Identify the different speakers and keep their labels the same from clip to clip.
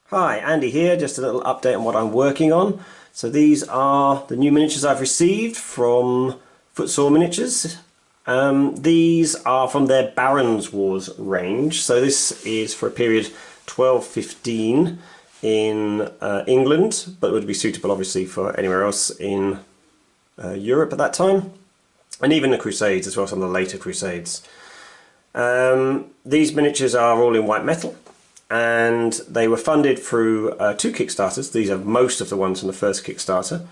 Speaker 1: Hi, Andy here, just a little update on what I'm working on. So these are the new miniatures I've received from Footsore Miniatures. These are from their Barons Wars range. So this is for a period 1215 in England, but would be suitable obviously for anywhere else in Europe at that time. And even the Crusades as well, some of the later Crusades. These miniatures are all in white metal. And they were funded through two Kickstarters. These are most of the ones from the first Kickstarter.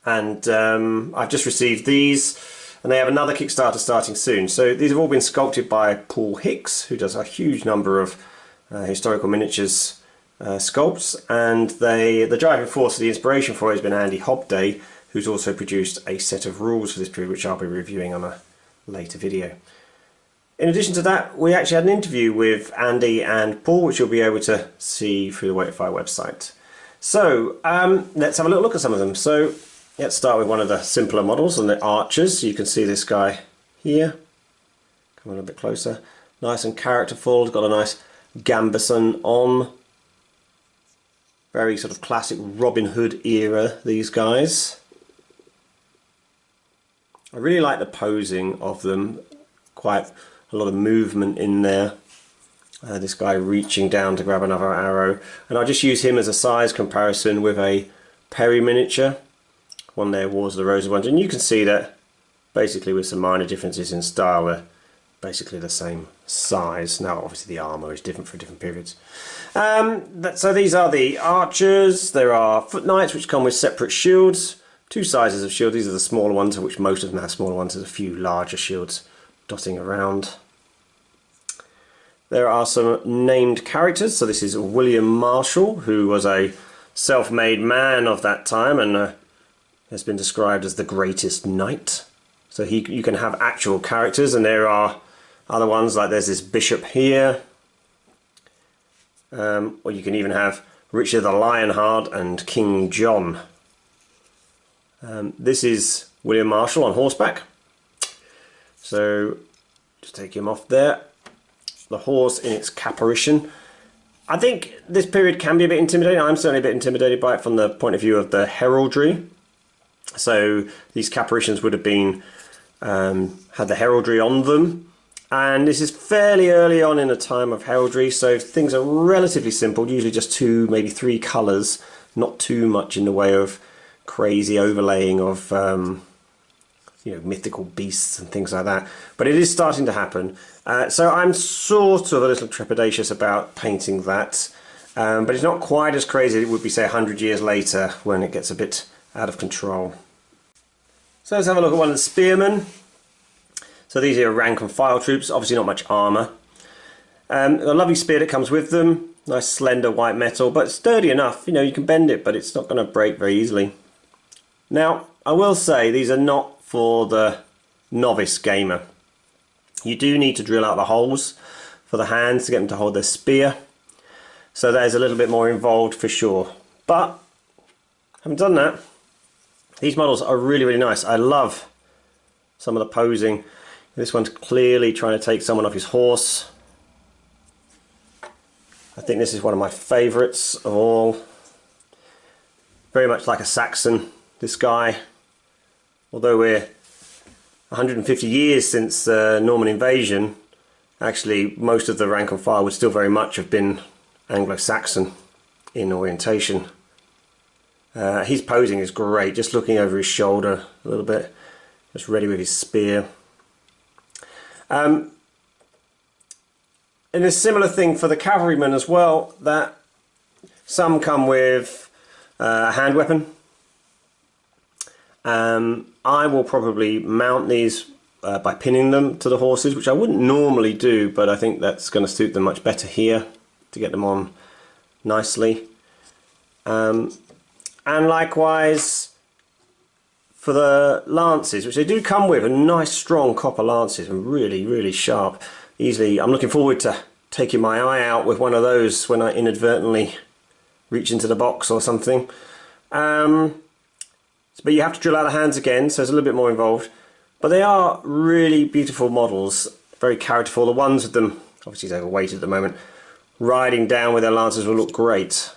Speaker 1: I've just received these, and they have another Kickstarter starting soon. So these have all been sculpted by Paul Hicks, who does a huge number of historical miniatures sculpts. And the driving force, the inspiration for it has been Andy Hobday, who's also produced a set of rules for this period, which I'll be reviewing on a later video. In addition to that, we actually had an interview with Andy and Paul, which you'll be able to see through the Waitfire website. So let's have a little look at some of them. So let's start with one of the simpler models on the archers. You can see this guy here. Come a little bit closer. Nice and characterful. Got a nice gambeson on. Very sort of classic Robin Hood era, these guys. I really like the posing of them. Quite a lot of movement in there. This guy reaching down to grab another arrow, and I'll just use him as a size comparison with a Perry miniature, one there, Wars of the Roses ones, and you can see that basically with some minor differences in style they're basically the same size. Now obviously the armour is different for different periods. So these are the archers. There are foot knights which come with separate shields, two sizes of shield. These are the smaller ones, of which most of them have smaller ones. There's a few larger shields dotting around. There are some named characters. So this is William Marshall, who was a self-made man of that time and has been described as the greatest knight. So you can have actual characters, and there are other ones, like there's this bishop here, or you can even have Richard the Lionheart and King John. This is William Marshall on horseback. So just take him off there. The horse in its caparison. I think this period can be a bit intimidating. I'm certainly a bit intimidated by it from the point of view of the heraldry. So these caparisons would have been had the heraldry on them, and this is fairly early on in the time of heraldry, so things are relatively simple, usually just two, maybe three colours, not too much in the way of crazy overlaying of mythical beasts and things like that, but it is starting to happen. So I'm sort of a little trepidatious about painting that, but it's not quite as crazy as it would be, say, 100 years later when it gets a bit out of control. So let's have a look at one of the spearmen. So these are rank and file troops, obviously not much armour. A lovely spear that comes with them, nice slender white metal, but sturdy enough, you can bend it, but it's not going to break very easily. Now, I will say these are not for the novice gamer. You do need to drill out the holes for the hands to get them to hold their spear, so that is a little bit more involved for sure. But having done that, these models are really, really nice. I love some of the posing. This one's clearly trying to take someone off his horse. I think this is one of my favourites of all. Very much like a Saxon, this guy. Although we're 150 years since the Norman invasion, actually most of the rank and file would still very much have been Anglo-Saxon in orientation. His posing is great, just looking over his shoulder a little bit, just ready with his spear. And a similar thing for the cavalrymen as well, that some come with a hand weapon. I will probably mount these by pinning them to the horses, which I wouldn't normally do, but I think that's going to suit them much better here to get them on nicely. And likewise for the lances, which they do come with, a nice strong copper lances and really, really sharp. Easily, I'm looking forward to taking my eye out with one of those when I inadvertently reach into the box or something. But you have to drill out the hands again, so it's a little bit more involved. But they are really beautiful models, very characterful. The ones with them, obviously he's overweight at the moment, riding down with their lances will look great.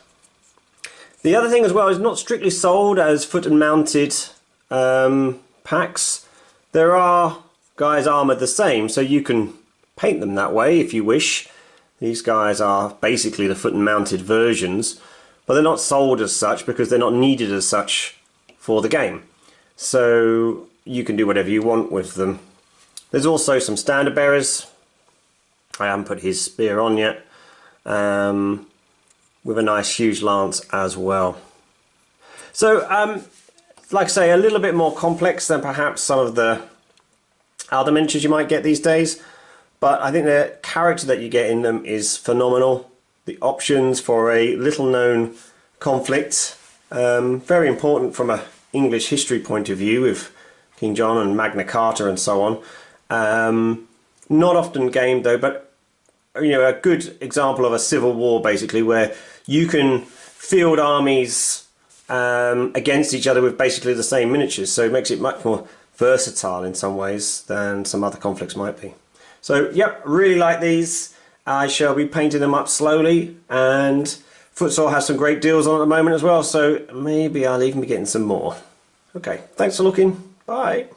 Speaker 1: The other thing as well is not strictly sold as foot and mounted packs. There are guys armoured the same, so you can paint them that way if you wish. These guys are basically the foot and mounted versions, but they're not sold as such because they're not needed as such for the game. So you can do whatever you want with them. There's also some standard bearers. I haven't put his spear on yet. With a nice huge lance as well. So like I say, a little bit more complex than perhaps some of the other miniatures you might get these days, but I think the character that you get in them is phenomenal. The options for a little known conflict, very important from an English history point of view with King John and Magna Carta and so on. Not often gamed though, but you know, a good example of a civil war basically, where you can field armies against each other with basically the same miniatures, so it makes it much more versatile in some ways than some other conflicts might be. So yep, really like these. I shall be painting them up slowly, and Footsore has some great deals on at the moment as well, so maybe I'll even be getting some more. Okay, thanks for looking. Bye.